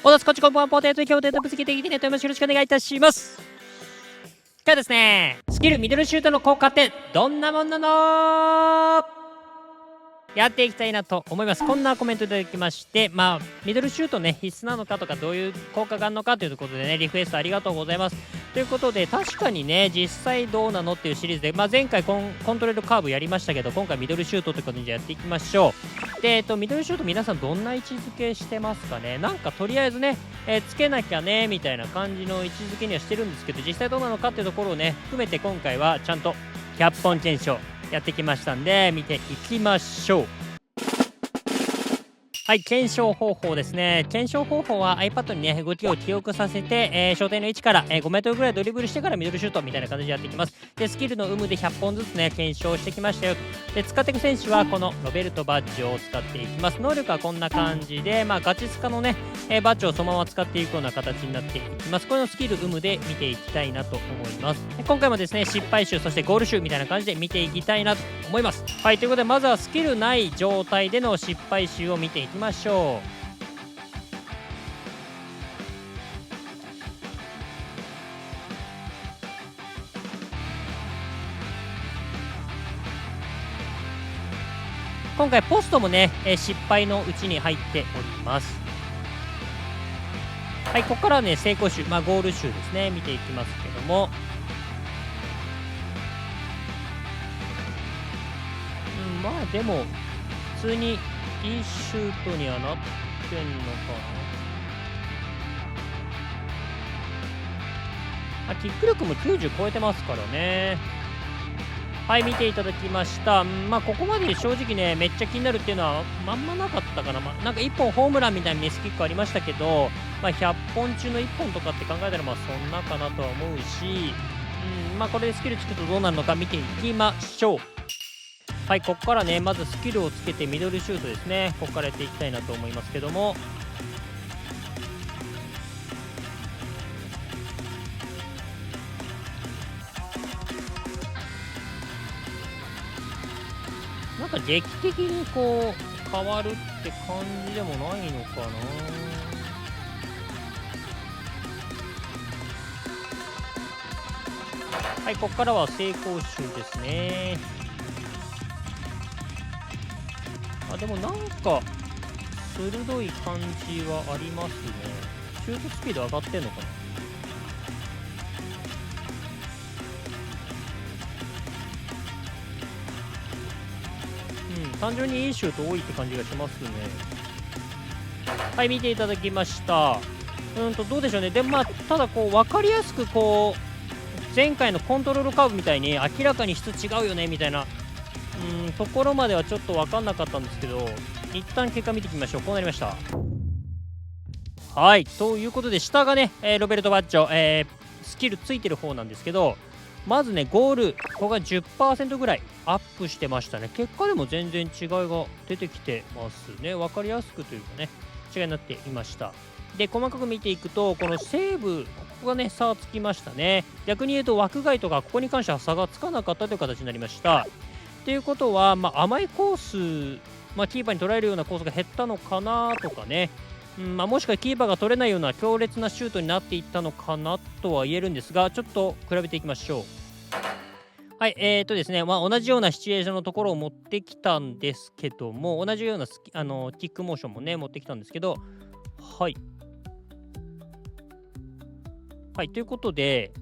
おだすこっちこんばんポテト今日データぶつけていきねとよろしくお願いいたします。今日はですね、スキルミドルシュートの効果ってどんなもんなのやっていきたいなと思います。こんなコメントいただきまして、ミドルシュートね必須なのかとかどういう効果があるのかということでね、リクエストありがとうございます。ということで確かにね、実際どうなのっていうシリーズで、前回コントロールカーブやりましたけど、今回ミドルシュートということでやっていきましょう。で、ミドルシュート皆さんどんな位置づけしてますかね。なんかとりあえずね、つけなきゃねみたいな感じの位置づけにはしてるんですけど、実際どうなのかっていうところをね含めて今回はちゃんと100本検証やってきましたんで見ていきましょう。はい、検証方法ですね。検証方法は iPad にね、動きを記憶させて、小点の位置から、5メートルぐらいドリブルしてからミドルシュートみたいな感じでやっていきます。で、スキルの有無で100本ずつね、検証してきましたよ。で、使っていく選手はこのロベルトバッジを使っていきます。能力はこんな感じで、ガチスカのね、バッジをそのまま使っていくような形になっていきます。これのスキル有無で見ていきたいなと思います。今回もですね、失敗集、そしてゴール集みたいな感じで見ていきたいなと思います。はい、ということでまずはスキルない状態での失敗集を見ていきましょう。今回ポストもね、失敗のうちに入っております。はい、ここからはね成功集、ゴール集ですね見ていきますけども、でも普通にいいシュートにはなってんのかな。キック力も90超えてますからね。はい、見ていただきました。ここまで正直ねめっちゃ気になるっていうのはまんまなかったかな。なんか1本ホームランみたいなミスキックありましたけど、100本中の1本とかって考えたらそんなかなとは思うし、これでスキルつくとどうなるのか見ていきましょう。はい、ここからねまずスキルをつけてミドルシュートですね、ここからやっていきたいなと思いますけども、なんか劇的にこう変わるって感じでもないのかな。はい、ここからは成功集ですね。でもなんか鋭い感じはありますね。シュートスピード上がってんのかな。単純にいいシュート多いって感じがしますね。はい、見ていただきました。どうでしょうね。でもただこう分かりやすくこう前回のコントロールカーブみたいに明らかに質違うよねみたいなところまではちょっと分かんなかったんですけど、一旦結果見ていきましょう。こうなりました。はい、ということで下がね、ロベルト・バッジョ、スキルついてる方なんですけど、まずねゴールここが 10% ぐらいアップしてましたね。結果でも全然違いが出てきてますね。分かりやすくというかね違いになっていました。で細かく見ていくとこのセーブここがね差つきましたね。逆に言うと枠外とかここに関しては差がつかなかったという形になりました。っていうことは、甘いコース、キーパーに取られるようなコースが減ったのかなとかね、もしくはキーパーが取れないような強烈なシュートになっていったのかなとは言えるんですが、ちょっと比べていきましょう。はい、ですね、同じようなシチュエーションのところを持ってきたんですけども、同じようなキックモーションもね、持ってきたんですけど、はい。はい、ということで、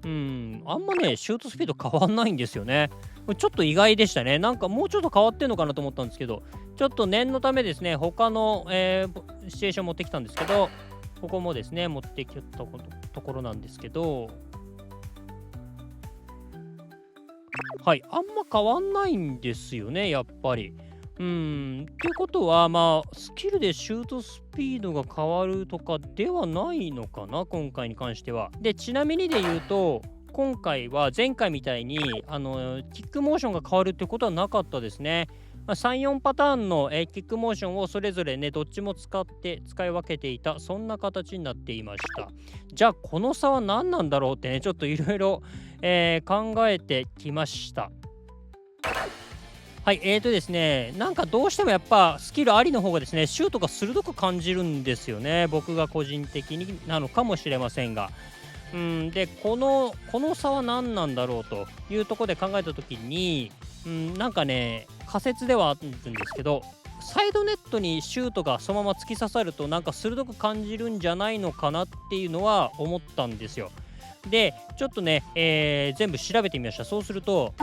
あんまね、シュートスピード変わんないんですよね。ちょっと意外でしたね。なんかもうちょっと変わってんのかなと思ったんですけど、ちょっと念のためですね、他の、シチュエーション持ってきたんですけど、ここもですね、持ってきたところなんですけど、はい、あんま変わんないんですよね、やっぱり。っていうことは、スキルでシュートスピードが変わるとかではないのかな、今回に関しては。で、ちなみにで言うと、今回は前回みたいにキックモーションが変わるってことはなかったですね。3、4パターンの、キックモーションをそれぞれね、どっちも使い分けていた、そんな形になっていました。じゃあ、この差は何なんだろうってね、ちょっといろいろ考えてきました。はい、ですね、なんかどうしてもやっぱスキルありの方がですね、シュートが鋭く感じるんですよね。僕が個人的になのかもしれませんが。で、この差は何なんだろうというところで考えた時に、なんかね、仮説ではあるんですけど、サイドネットにシュートがそのまま突き刺さるとなんか鋭く感じるんじゃないのかなっていうのは思ったんですよ。で、ちょっとね、全部調べてみました。そうすると、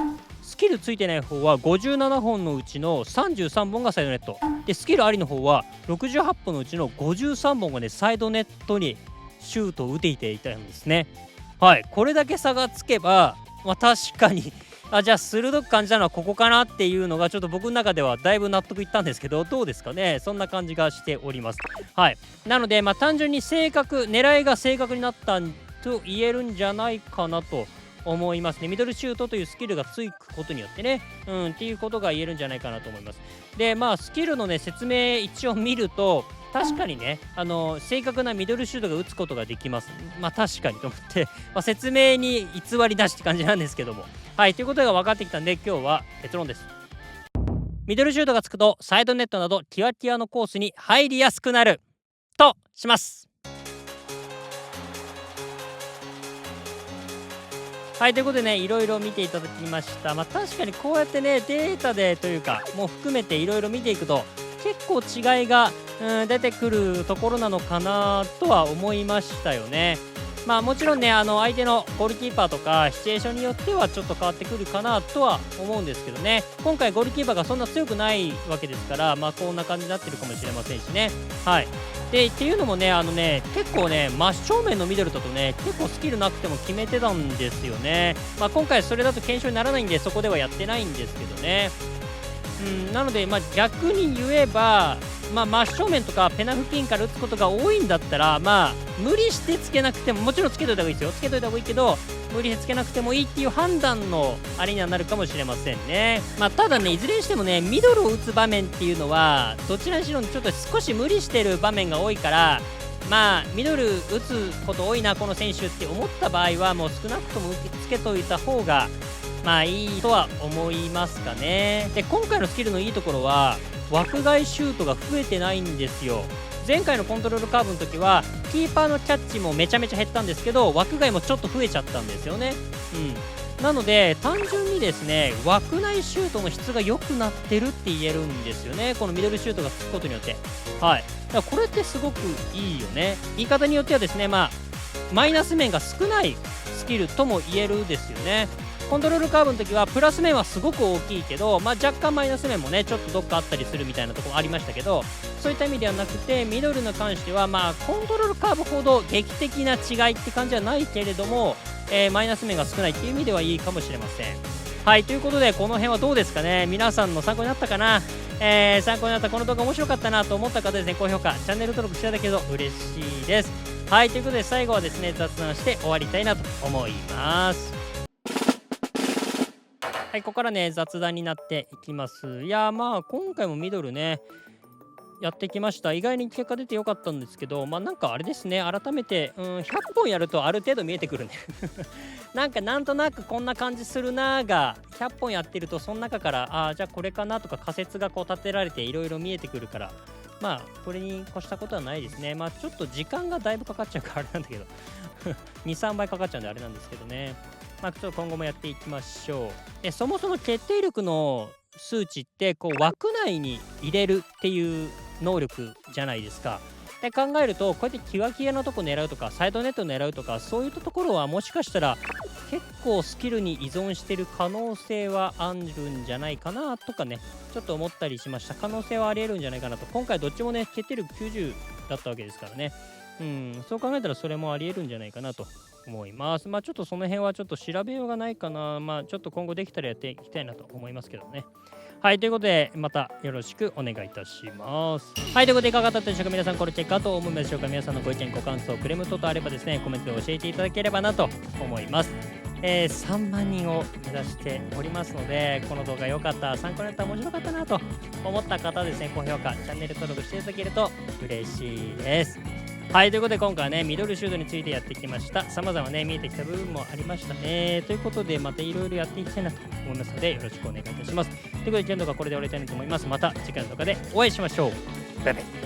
スキルついてない方は57本のうちの33本がサイドネット。で、スキルありの方は68本のうちの53本がね、サイドネットにシュートを打てていたんですね。はい、これだけ差がつけば、確かにじゃあ鋭く感じたのはここかなっていうのがちょっと僕の中ではだいぶ納得いったんですけど、どうですかね。そんな感じがしております。はい、なので単純に狙いが正確になったと言えるんじゃないかなと思いますね。ミドルシュートというスキルがつくことによってね、っていうことが言えるんじゃないかなと思います。で、スキルのね、説明一応見ると、確かにね、正確なミドルシュートが打つことができます。確かにと思って、説明に偽りなしって感じなんですけども。はい、ということが分かってきたんで、今日は結論です。ミドルシュートがつくと、サイドネットなどティワティワのコースに入りやすくなるとします。はい、ということでね、いろいろ見ていただきました。確かにこうやってね、データでというか、もう含めていろいろ見ていくと、結構違いが、出てくるところなのかなとは思いましたよね。もちろんね、相手のゴールキーパーとかシチュエーションによってはちょっと変わってくるかなとは思うんですけどね。今回ゴールキーパーがそんな強くないわけですから、こんな感じになってるかもしれませんしね。はい。で、っていうのもね、結構ね、真正面のミドルだとね、結構スキルなくても決めてたんですよね。今回それだと検証にならないんで、そこではやってないんですけどね。なので、逆に言えば、真正面とかペナ付近から打つことが多いんだったら、無理してつけなくても、もちろんつけといた方がいいですよ。つけといた方がいいけど、無理してつけなくてもいいっていう判断のあれにはなるかもしれませんね。ただね、いずれにしてもね、ミドルを打つ場面っていうのは、どちらにしろちょっと少し無理してる場面が多いから、ミドル打つこと多いな、この選手って思った場合は、もう少なくともつけといた方が、いいとは思いますかね。で、今回のスキルのいいところは、枠外シュートが増えてないんですよ。前回のコントロールカーブの時はキーパーのキャッチもめちゃめちゃ減ったんですけど、枠外もちょっと増えちゃったんですよね。なので単純にですね、枠内シュートの質が良くなってるって言えるんですよね、このミドルシュートがつくことによって。はい、だからこれってすごくいいよね。言い方によってはですね、マイナス面が少ないスキルとも言えるですよね。コントロールカーブの時はプラス面はすごく大きいけど、若干マイナス面もねちょっとどっかあったりするみたいなところありましたけど、そういった意味ではなくて、ミドルに関してはコントロールカーブほど劇的な違いって感じはないけれども、マイナス面が少ないっていう意味ではいいかもしれません。はい、ということでこの辺はどうですかね。皆さんの参考になったかな。参考になった、この動画面白かったなと思った方ですね、高評価、チャンネル登録していただけると嬉しいです。はい、ということで最後はですね、雑談して終わりたいなと思います。はい、ここからね雑談になっていきます。いや今回もミドルねやってきました。意外に結果出てよかったんですけど、なんかあれですね、改めて100本やるとある程度見えてくるねなんとなくこんな感じするなーが100本やってると、その中からじゃあこれかなとか仮説がこう立てられていろいろ見えてくるから、これに越したことはないですね。ちょっと時間がだいぶかかっちゃうからあれなんだけど2、3倍かかっちゃうんであれなんですけどね。ちょっと今後もやっていきましょう。そもそも決定力の数値ってこう枠内に入れるっていう能力じゃないですか。で考えると、こうやってキワキワのとこ狙うとかサイドネット狙うとか、そういったところはもしかしたら結構スキルに依存してる可能性はあるんじゃないかなとかね、ちょっと思ったりしました。可能性はありえるんじゃないかなと。今回どっちもね決定力90だったわけですからね。そう考えたらそれもありえるんじゃないかなと思います。ちょっとその辺はちょっと調べようがないかな。ちょっと今後できたらやっていきたいなと思いますけどね。はい、ということでまたよろしくお願いいたします。はい、ということでいかがだったでしょうか。皆さんこれチェックかと思いますでしょうか。皆さんのご意見ご感想クレーム等々あればですね、コメントで教えていただければなと思います。3万人を目指しておりますので、この動画良かった、参考になった、面白かったなと思った方はですね、高評価チャンネル登録していただけると嬉しいです。はい、ということで今回はね、ミドルシュートについてやってきました。様々ね、見えてきた部分もありましたね。ということで、またいろいろやっていきたいなと思いますので、よろしくお願いいたします。ということで、今日の動画はこれで終わりたいなと思います。また次回の動画でお会いしましょう。バイバイ。